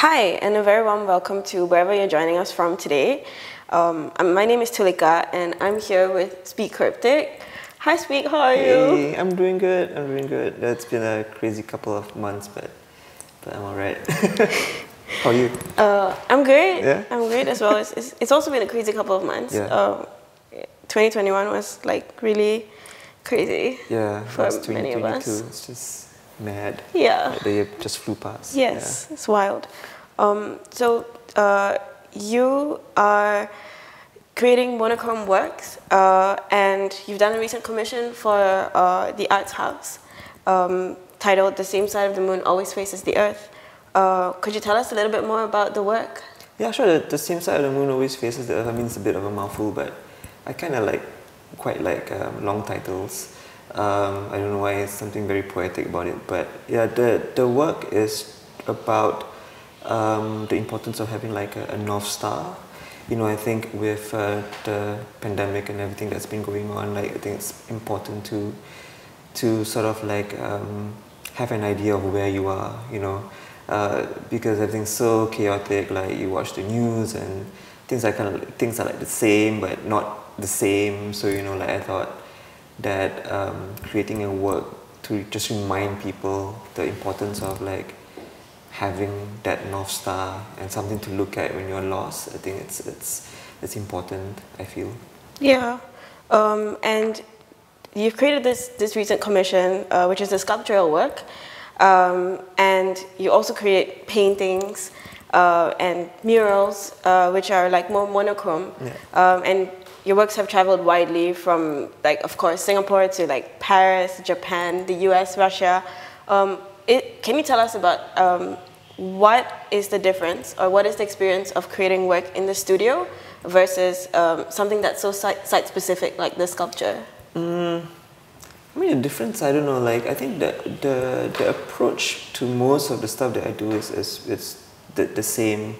Hi, and a very warm welcome to wherever you're joining us from today. My name is Tulika, and I'm here with Speak Cryptic. Hi, Speak, how are you? Hey, I'm doing good. It's been a crazy couple of months, but I'm alright. How are you? I'm great. Yeah? I'm great as well. It's also been a crazy couple of months. Yeah. 2021 was like really crazy. Yeah, for it's many of us. 2022. It's just mad. Yeah. Like the year just flew past. Yes, it's wild. You are creating monochrome works, and you've done a recent commission for the Arts House, titled "The Same Side of the Moon Always Faces the Earth." Could you tell us a little bit more about the work? Yeah, sure. The same side of the moon always faces the earth. I mean, it's a bit of a mouthful, but I kind of quite like long titles. I don't know why it's something very poetic about it, but yeah, the work is about the importance of having like a North Star. You know, I think with the pandemic and everything that's been going on, like I think it's important to sort of like have an idea of where you are, you know, because everything's so chaotic. Like you watch the news and things are like the same but not the same. So you know, like I thought that creating a work to just remind people the importance of like having that North Star and something to look at when you're lost. I think it's important, I feel. Yeah, and you've created this recent commission, which is a sculptural work, and you also create paintings and murals, which are like more monochrome. Yeah. And your works have traveled widely from, like, of course, Singapore to like Paris, Japan, the US, Russia. Can you tell us about what is the difference, or what is the experience of creating work in the studio versus something that's so site-specific like the sculpture? I mean, the difference, I don't know, like, I think the approach to most of the stuff that I do is the same.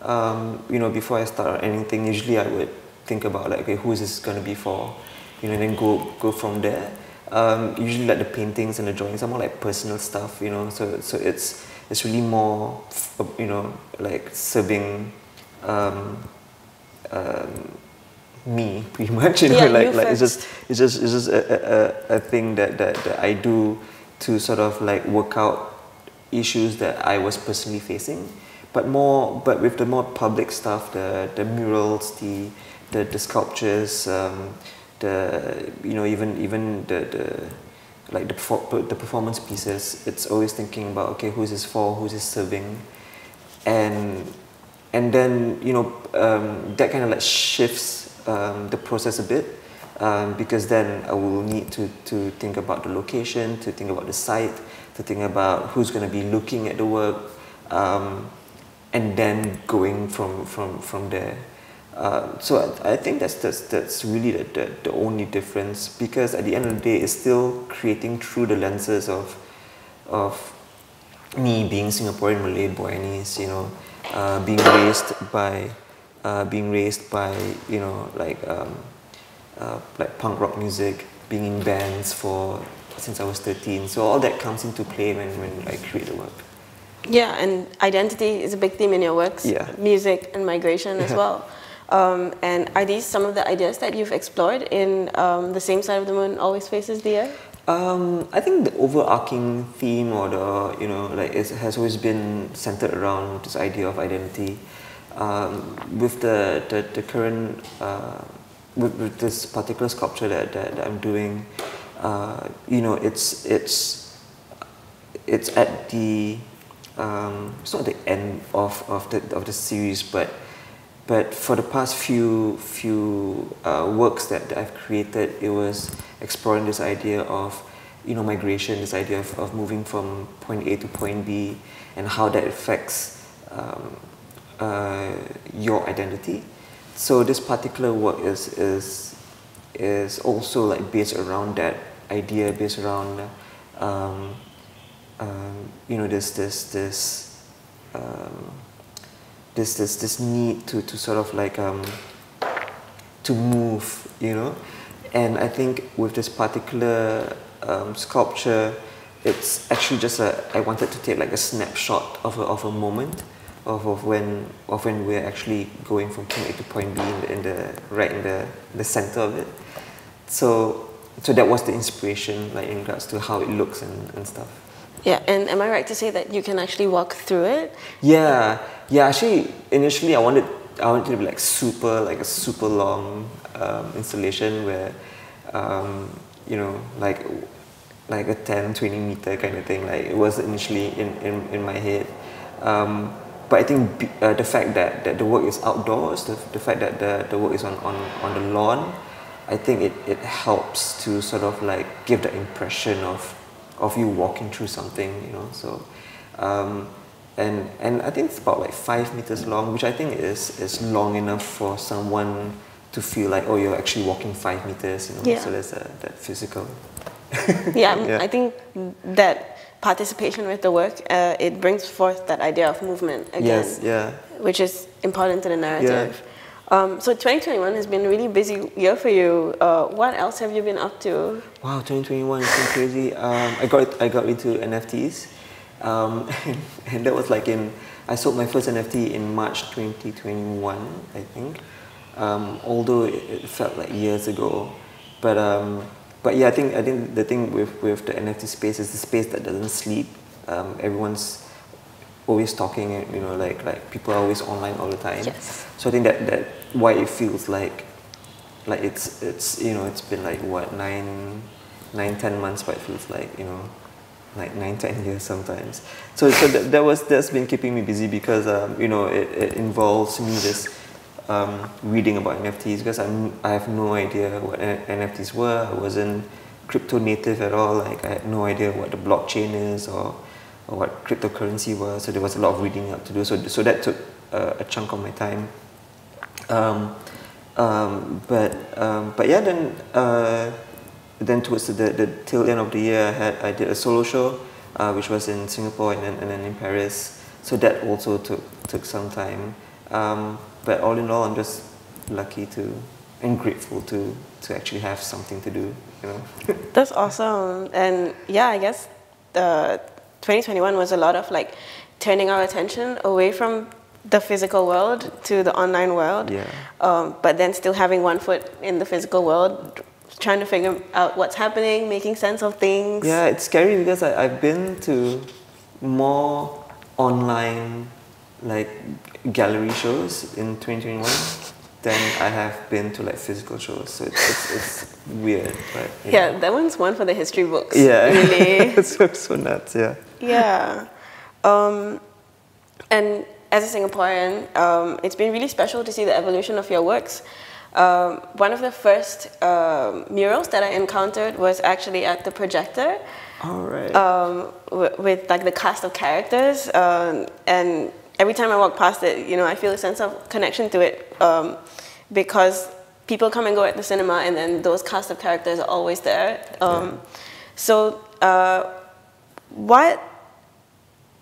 You know, before I start anything, usually I would think about, like, okay, who is this going to be for? You know, and then go from there. Usually, like, the paintings and the drawings are more like personal stuff, you know, so it's really more, you know, like, serving me, pretty much, you know, Yeah, like it's just a thing that I do to sort of like work out issues that I was personally facing, but with the more public stuff, the murals, the sculptures, you know, even the like the performance pieces. It's always thinking about, okay, who's this for, who's this serving, and then, you know, that kind of like shifts the process a bit, because then I will need to think about the location, to think about the site, to think about who's going to be looking at the work, and then going from there. So I think that's really the only difference, because at the end of the day, it's still creating through the lenses of me being Singaporean Malay Boyanese, you know, being raised by you know, like punk rock music, being in bands since I was 13. So all that comes into play when I create the work. Yeah, and identity is a big theme in your works. Yeah. Music and migration as well. And are these some of the ideas that you've explored in The Same Side of the Moon Always Faces the Earth? I think the overarching theme, or the, you know, like, it has always been centered around this idea of identity. With the current with this particular sculpture that I'm doing, you know, it's at the it's not the end of the series, but for the past few works that I've created, it was exploring this idea of, you know, migration, this idea of moving from point A to point B, and how that affects your identity. So this particular work is also like based around that idea, based around you know, this need to sort of like to move, you know. And I think with this particular sculpture, it's actually just I wanted to take like a snapshot of a moment, of when we're actually going from point A to point B in the center of it. So that was the inspiration, like in regards to how it looks and stuff. Yeah, and am I right to say that you can actually walk through it? Yeah. Actually, initially I wanted it to be like a super long installation where, like a 10-20 meter kind of thing. Like it was initially in my head. But I think the fact that the work is outdoors, the fact that the work is on the lawn, I think it helps to sort of like give the impression of you walking through something, So, and I think it's about like 5 meters long, which I think is long enough for someone to feel like, oh, you're actually walking 5 meters, Yeah. So there's that physical. Yeah, I think that participation with the work, it brings forth that idea of movement again. Yes, yeah. Which is important to the narrative. So 2021 has been a really busy year for you. What else have you been up to? Wow, 2021 has been crazy. I got into NFTs, and that was like I sold my first NFT in March 2021, I think. Although it felt like years ago, but yeah, I think the thing with the NFT space is the space that doesn't sleep. Everyone's always talking, like people are always online all the time. Yes. So I think that why it feels like it's it's been like what 9-10 months, but it feels like like 9-10 years sometimes. So that's been keeping me busy because it involves me just reading about NFTs because I have no idea what NFTs were. I wasn't crypto native at all. Like I had no idea what the blockchain is or what cryptocurrency was. So there was a lot of reading up to do. So that took a chunk of my time. But yeah, then towards the till end of the year, I did a solo show, which was in Singapore and then in Paris. So that also took some time. But all in all, I'm just lucky and grateful to actually have something to do. That's awesome. And yeah, I guess 2021 was a lot of like turning our attention away from the physical world to the online world. Yeah. But then still having one foot in the physical world, trying to figure out what's happening, making sense of things. Yeah, it's scary because I've been to more online like gallery shows in 2021 than I have been to like physical shows. So it's weird, but yeah, that one's one for the history books. Yeah, really. it's so nuts. Yeah. Yeah, and as a Singaporean, it's been really special to see the evolution of your works. One of the first murals that I encountered was actually at the projector. All right. With like the cast of characters, and every time I walk past it, I feel a sense of connection to it because people come and go at the cinema, and then those cast of characters are always there. So,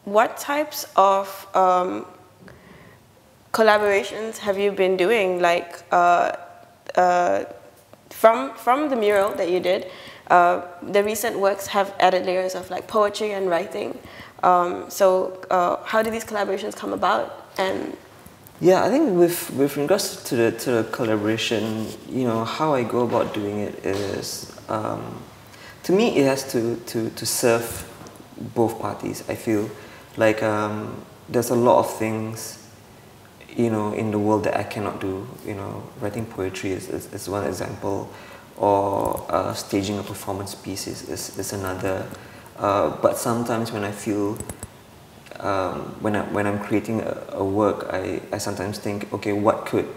what types of collaborations have you been doing? Like from the mural that you did, the recent works have added layers of like poetry and writing. So how did these collaborations come about? And yeah, I think with regards to the collaboration, how I go about doing it is, to me, it has to serve both parties. I feel like there's a lot of things, in the world that I cannot do. Writing poetry is one example, or staging a performance piece is another. But sometimes when I feel, when I'm creating a work, I sometimes think, okay, what could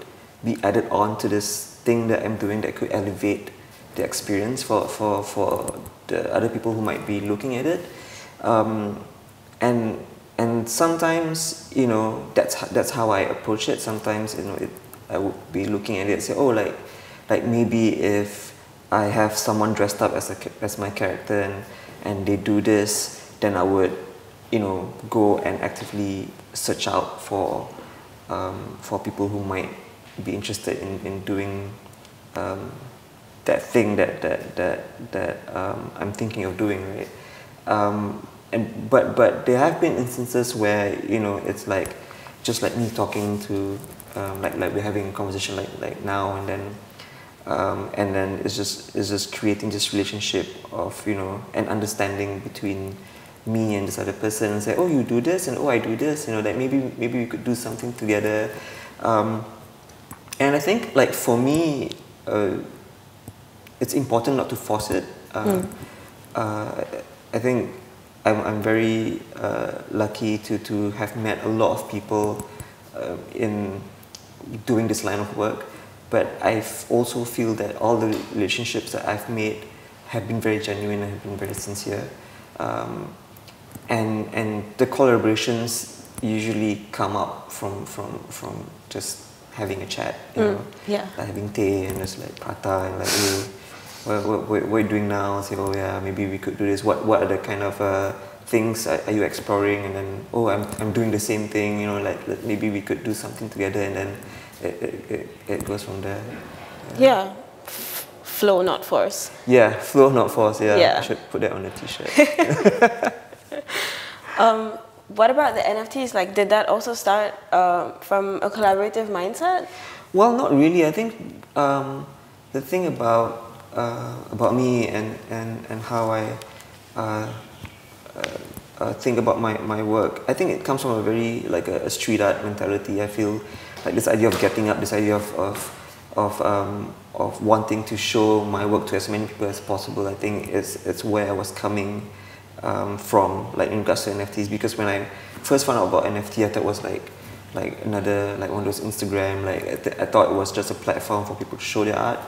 be added on to this thing that I'm doing that could elevate the experience for the other people who might be looking at it. And sometimes, that's how I approach it. Sometimes, I would be looking at it and say, oh, like maybe if I have someone dressed up as my character and they do this, then I would, go and actively search out for people who might be interested in doing that thing that I'm thinking of doing, right? But there have been instances where it's like just like me talking to, like we're having a conversation like now, and then it's just creating this relationship of, you know, an understanding between me and this other person, and say, oh, you do this, and oh, I do this, you know, like maybe we could do something together. And I think, like, for me, it's important not to force it. I think I'm very lucky to have met a lot of people in doing this line of work, but I also feel that all the relationships that I've made have been very genuine and have been very sincere. And the collaborations usually come up from just having a chat, you know, like having tea and just like prata and like, hey, what are you doing now? Say, oh yeah, maybe we could do this. What are the kind of things are you exploring? And then, oh, I'm doing the same thing, you know, like maybe we could do something together, and then it goes from there. Yeah. Flow, not force. Yeah, flow, not force. Yeah, I should put that on a t-shirt. What about the NFTs? Like, did that also start from a collaborative mindset? Well, not really. I think the thing about me and how I think about my work, I think it comes from a very like a street art mentality. I feel like this idea of getting up, this idea of wanting to show my work to as many people as possible. I think it's where I was coming from, like in regards to NFTs, because when I first found out about NFT, I thought it was like another, like one of those Instagram, like I thought it was just a platform for people to show their art.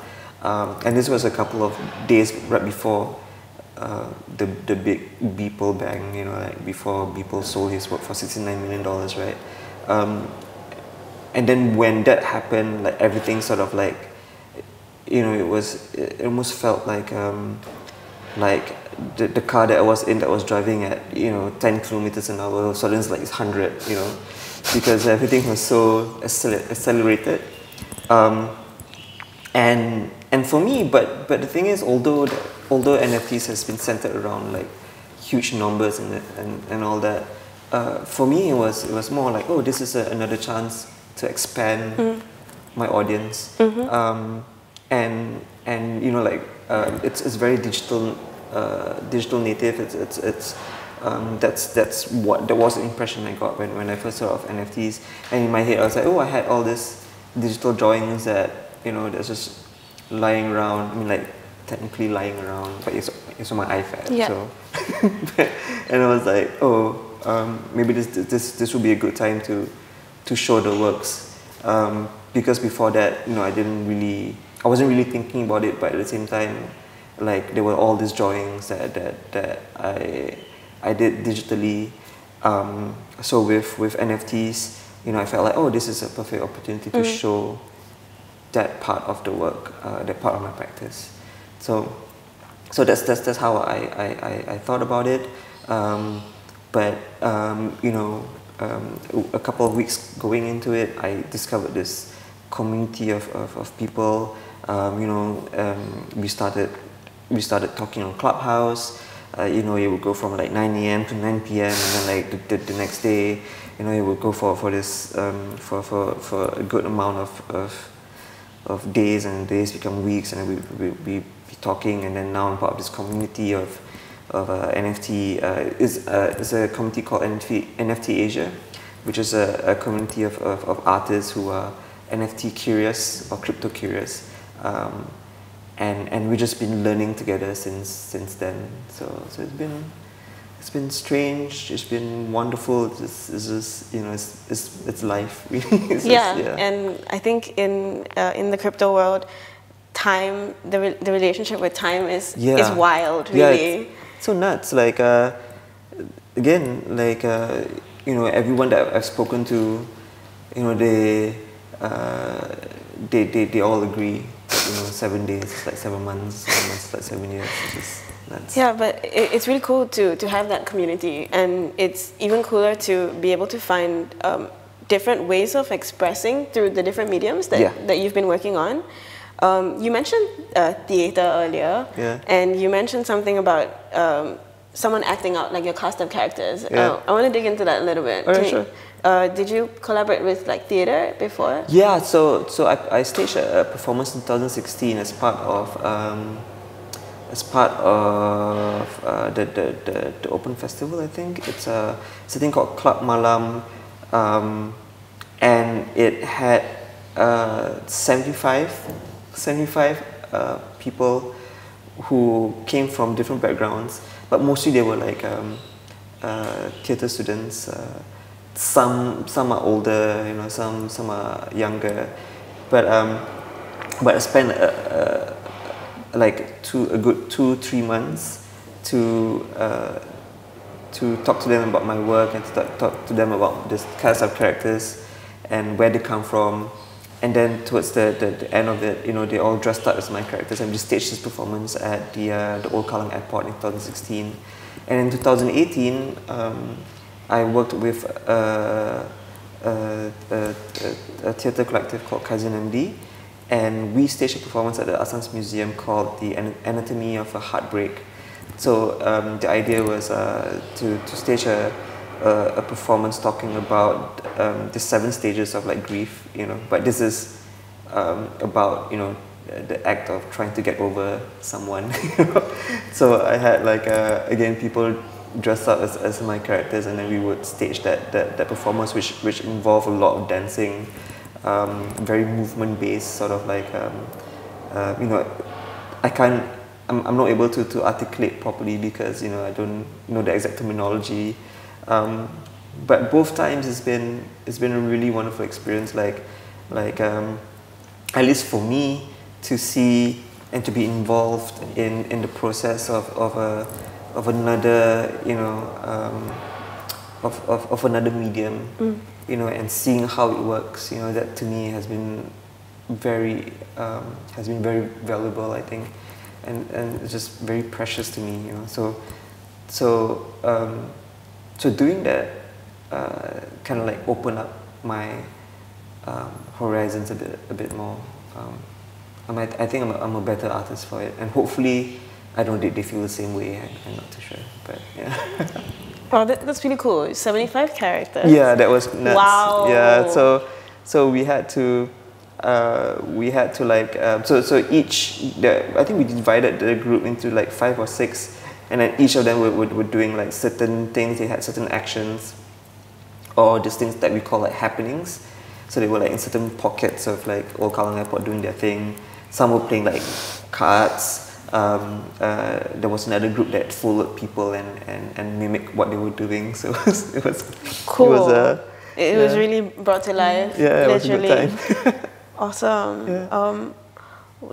And this was a couple of days right before the big Beeple bang, you know, like before Beeple sold his work for $69 million, right? And then when that happened, like everything sort of like, you know, it almost felt like the car that I was in, that was driving at, you know, 10 kilometers an hour, suddenly it's like it's 100, you know, because everything was so accelerated. And for me, but the thing is, although NFTs has been centered around like huge numbers and all that, for me it was more like, oh, this is another chance to expand my audience. And you know, like it's very digital native. That was the impression I got when I first saw of NFTs. And in my head I was like, oh, I had all this digital drawings that, you know, that's just lying around. I mean, like technically lying around, but it's on my iPad. Yeah. So and I was like, oh, maybe this would be a good time to show the works, because before that, you know, I wasn't really thinking about it, but at the same time, like there were all these drawings that I did digitally. So with NFTs, you know, I felt like, oh, this is a perfect opportunity to show that part of the work, that part of my practice. So that's how I thought about it. But you know, a couple of weeks going into it, I discovered this community of people. You know, we started talking on Clubhouse. You know, it would go from like 9 a.m. to 9 p.m. and then like the next day, you know, it would go for this for a good amount of days, and days become weeks, and we be talking. And then now I'm part of this community of NFT. It's a community called NFT Asia, which is a community of artists who are NFT curious or crypto curious. And we've just been learning together since then. So it's been strange. It's been wonderful. It's just, you know, it's life. And I think in the crypto world, time, the relationship with time is wild. Really, it's so nuts. Like again, like you know, everyone that I've spoken to, you know, they all agree. You know, 7 days, it's like 7 months, 7 months, it's like 7 years. It's just nuts. Yeah, but it's really cool to have that community, and it's even cooler to be able to find different ways of expressing through the different mediums that you've been working on. You mentioned theater earlier, and you mentioned something about someone acting out like your cast of characters. Yeah. I want to dig into that a little bit. Okay, sure. Did you collaborate with like theater before? Yeah, so I staged a performance in 2016 as part of the Open Festival. I think it's a thing called Club Malam, and it had 75 people who came from different backgrounds, but mostly they were like theatre students. Some are older, you know, some are younger, but I spent like a good 2-3 months to talk to them about my work and to talk to them about this cast of characters and where they come from. And then towards the end of it, you know, they all dressed up as my characters, and we staged this performance at the Old Kallang Airport in 2016. And in 2018, I worked with a theatre collective called Kaizen MD, and we staged a performance at the Asans Museum called The Anatomy of a Heartbreak. So the idea was to stage a performance talking about the 7 stages of like grief, you know. But this is about, you know, the act of trying to get over someone. You know? So I had like again people dressed up as my characters, and then we would stage that performance, which involved a lot of dancing, very movement based, sort of like you know, I'm not able to articulate properly because, you know, I don't know the exact terminology, but both times it's been a really wonderful experience, like at least for me, to see and to be involved in the process of another, you know, of another medium, you know, and seeing how it works, you know, that to me has been very valuable, I think, and it's just very precious to me, you know. So doing that kind of like opened up my horizons a bit more. I think I'm a better artist for it, and hopefully I don't think they feel the same way. I'm not too sure, but yeah. Wow, that's really cool. 75 characters. Yeah, that was nuts. Wow. Yeah, so we had to like so each I think we divided the group into like 5 or 6, and then each of them were doing like certain things. They had certain actions, or these things that we call like happenings. So they were like in certain pockets of like Old Kallang Airport doing their thing. Some were playing like cards. There was another group that followed people and mimicked what they were doing. So it was cool. It was really brought to life. Yeah, it literally. was a good time. Awesome. Yeah.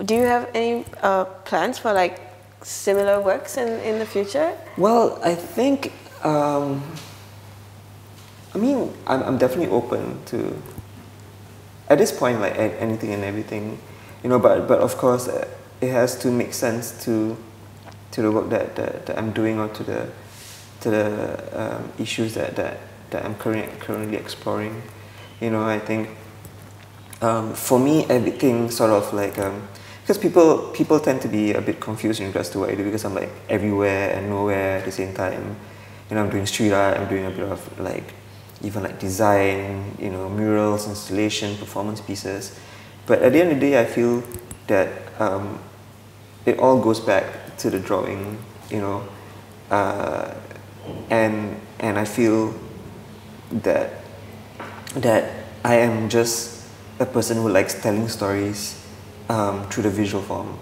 Do you have any plans for like similar works in the future? Well, I think I mean I'm definitely open to, at this point, like anything and everything, you know. But of course, it has to make sense to the work that I'm doing, or to the issues that I'm currently exploring. You know, I think for me, everything sort of like because people tend to be a bit confused in regards to what I do, because I'm like everywhere and nowhere at the same time. You know, I'm doing street art. I'm doing a bit of like even like design, you know, murals, installation, performance pieces. But at the end of the day, I feel that it all goes back to the drawing, you know, and I feel that I am just a person who likes telling stories through the visual form.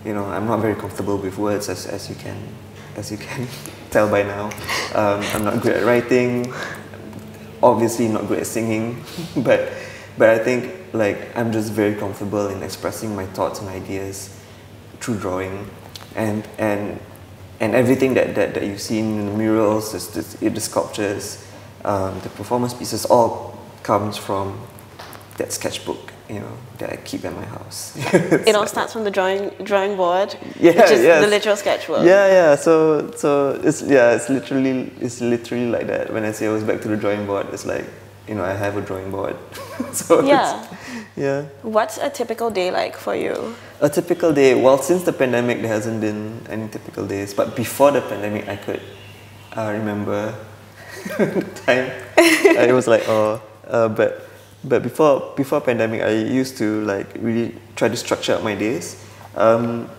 You know, I'm not very comfortable with words, as you can tell by now. I'm not good at writing. Obviously not good at singing, but I think like I'm just very comfortable in expressing my thoughts and ideas through drawing, and everything that you've seen in the murals, the sculptures, the performance pieces, all comes from that sketchbook, you know, that I keep at my house. It all starts from the drawing board, yeah, which is yes. the literal sketchbook. Yeah. So it's literally like that. When I say I was back to the drawing board, it's like, you know, I have a drawing board. So yeah. yeah. What's a typical day like for you? A typical day. Well, since the pandemic, there hasn't been any typical days. But before the pandemic, I could remember the time. It was like, but before pandemic, I used to like really try to structure out my days.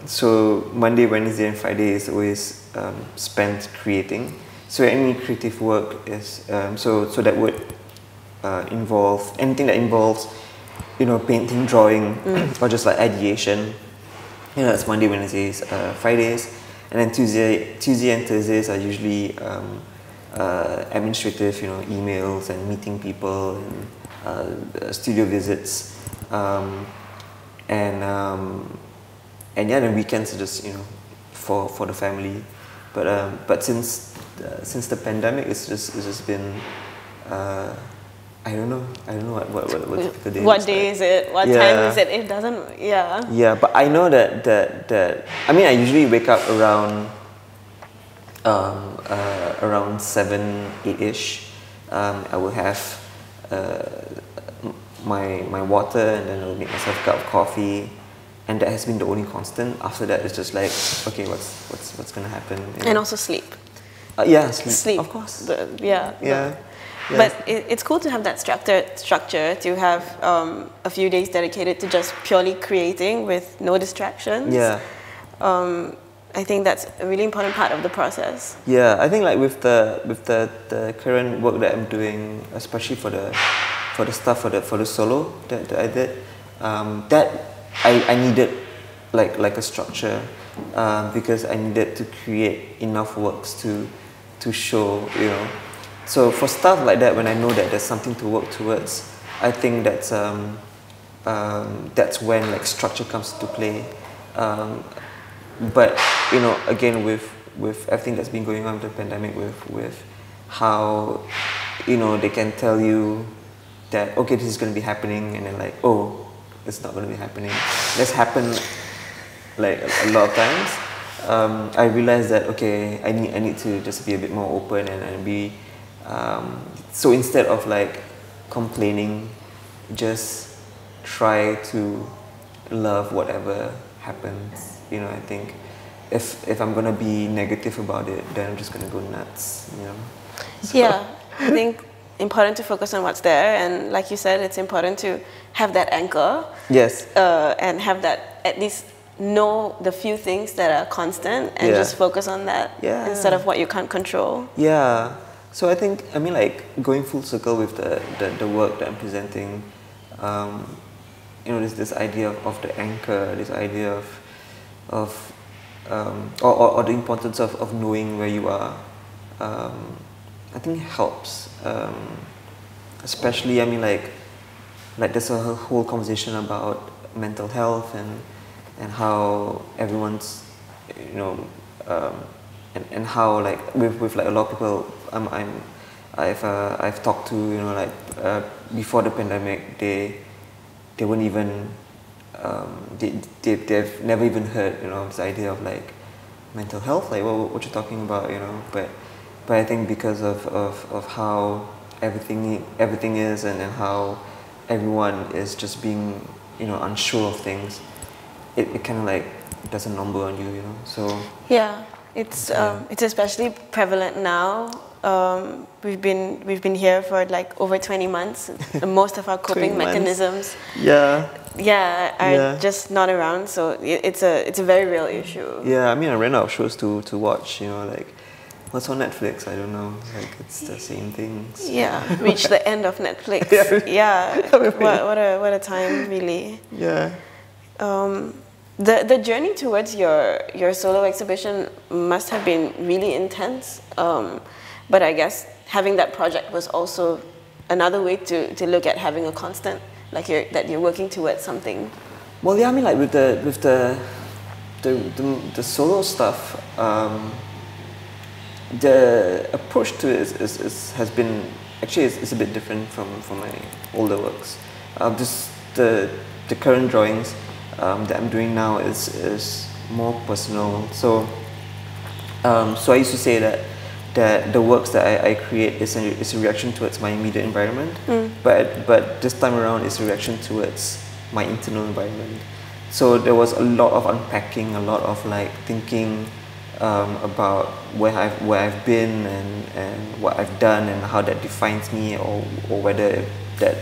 So Monday, Wednesday, and Friday is always spent creating. So any creative work is so that would involve anything that involves, you know, painting, drawing, or just like ideation. You know, it's Monday, Wednesdays, Fridays, and then Tuesday and Thursdays are usually administrative, you know, emails and meeting people and studio visits, and yeah, the weekends are just, you know, for the family. But since the pandemic, it's just been I don't know what the day What is day like. is it? What time is it? It doesn't. Yeah. Yeah, but I know that I mean, I usually wake up around 7-8ish. I will have my water, and then I'll make myself a cup of coffee, and that has been the only constant. After that, it's just like, okay, what's gonna happen? You know? And also sleep. Yeah, sleep. Of course. Yeah. But it's cool to have that structure, to have a few days dedicated to just purely creating with no distractions. Yeah. I think that's a really important part of the process. Yeah, I think like with the current work that I'm doing, especially for the stuff for the solo that I did, that I needed like a structure, because I needed to create enough works to show, you know. So for stuff like that, when I know that there's something to work towards, I think that's when like structure comes into play. But you know, again, with everything that's been going on with the pandemic, with how, you know, they can tell you that, okay, this is going to be happening, and then like, oh, it's not going to be happening. That's happened like a lot of times. I realized that, okay, I need to just be a bit more open and be. So instead of like complaining, just try to love whatever happens. You know, I think if I'm gonna be negative about it, then I'm just gonna go nuts. You know. So. Yeah, I think important to focus on what's there, and like you said, it's important to have that anchor. Yes. And have that, at least know the few things that are constant, and just focus on that instead of what you can't control. Yeah. So I think, I mean, like going full circle with the work that I'm presenting, you know, this idea of the anchor, this idea of or the importance of knowing where you are, I think helps. Especially, I mean, like there's a whole conversation about mental health and how everyone's, you know, and how like with like a lot of people I've talked to, you know, like before the pandemic, they weren't even they've never even heard, you know, this idea of like mental health, like what you're talking about, you know, but I think because of how everything is, and how everyone is just being, you know, unsure of things, it kind of like does a number on you, you know. So yeah, it's especially prevalent now. We've been here for like over 20 months. Most of our coping mechanisms are just not around, so it's a very real issue. Yeah, I mean, I ran out of shows to watch, you know, like what's on Netflix? I don't know, like it's the same things. Yeah, reach the end of Netflix. What a time, really. Yeah. The journey towards your solo exhibition must have been really intense, but I guess having that project was also another way to look at having a constant, like that you're working towards something. Well, yeah, I mean, like with the solo stuff, the approach to it has been actually it's a bit different from my older works. Just the current drawings that I'm doing now is more personal. So I used to say that the works that I create is a reaction towards my immediate environment, but this time around it's a reaction towards my internal environment. So there was a lot of unpacking, a lot of like thinking about where I've been and what I've done and how that defines me, or whether that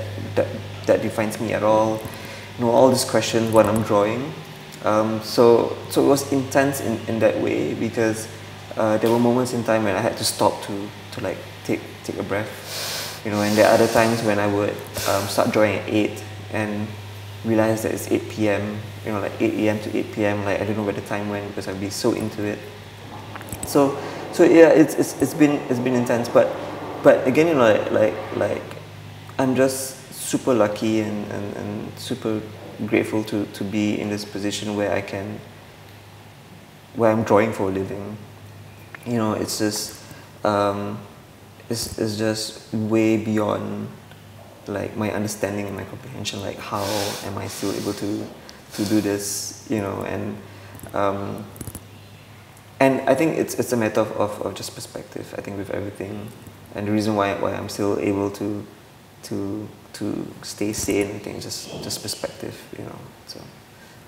defines me at all. You know, all these questions when I'm drawing. So it was intense in that way, because there were moments in time when I had to stop to like take a breath, you know. And there are other times when I would start drawing at 8 and realize that it's 8 p.m. You know, like 8 a.m. to 8 p.m. Like I don't know where the time went, because I'd be so into it. So yeah, it's been intense. But again, you know, like I'm just super lucky and super grateful to be in this position where I'm drawing for a living. You know, it's just it's just way beyond like my understanding and my comprehension. Like, how am I still able to do this? You know, and I think it's a matter of just perspective. I think with everything, and the reason why I'm still able to stay sane, I think just perspective, you know. So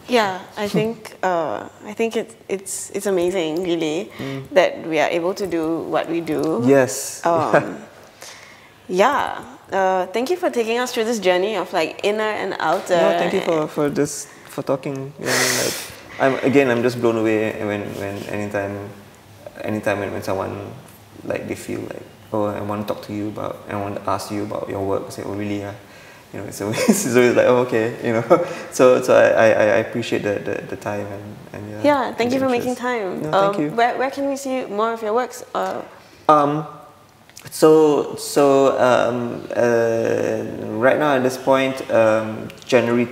yeah, I think it's amazing, really, that we are able to do what we do. Yes. Yeah. Thank you for taking us through this journey of like inner and outer. No, thank you for talking. You know, I mean, like I'm just blown away when anytime when someone like they feel like, oh, I want to talk to you about, and I want to ask you about your work. I say, oh, really? Yeah. You know, it's always like, oh, okay, you know. So I appreciate the time and yeah. Yeah, thank you for making time. No, thank you. Where can we see more of your works? Right now at this point, January,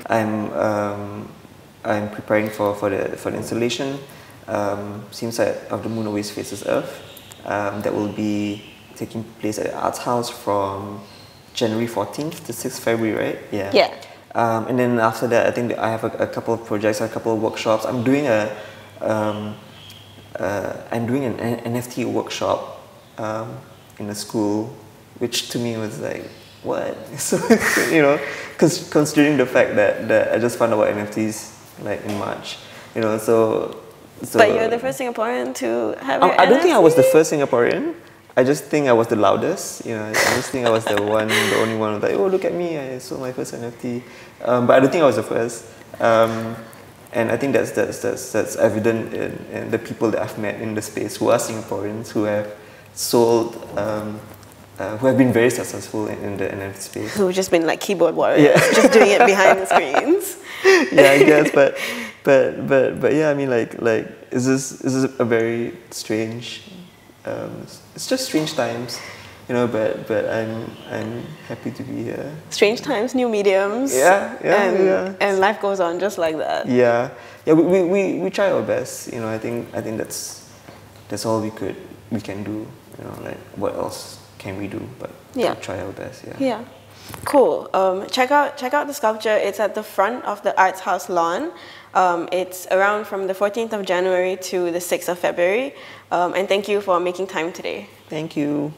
I'm preparing for the installation. Seems Side of the Moon Always Faces Earth. That will be taking place at the Arts House from January 14th to 6th February, right? Yeah. Yeah. And then after that, I think that I have a couple of projects, a couple of workshops. I'm doing an NFT workshop in a school, which to me was like, what? So, you know, because considering the fact that I just found out about NFTs like in March, you know, so. But you're the first Singaporean to have your I don't think I was the NFT? first Singaporean. I just think I was the loudest. You know, I just think I was the only one who's like, oh, look at me, I sold my first NFT. But I don't think I was the first. And I think that's evident in the people that I've met in the space who are Singaporeans, who have sold, who have been very successful in the NFT space. Who've just been like keyboard warriors, just doing it behind the screens. Yeah, I guess, but yeah, I mean, like is this a very strange, it's just strange times, you know, but I'm happy to be here. Strange times, new mediums. Yeah. And life goes on just like that. Yeah, we try our best, you know. I think that's all we can do, you know. Like, what else can we do? But yeah, try our best. Yeah. Cool. Check out the sculpture. It's at the front of the Arts House lawn. It's around from the 14th of January to the 6th of February. And thank you for making time today. Thank you.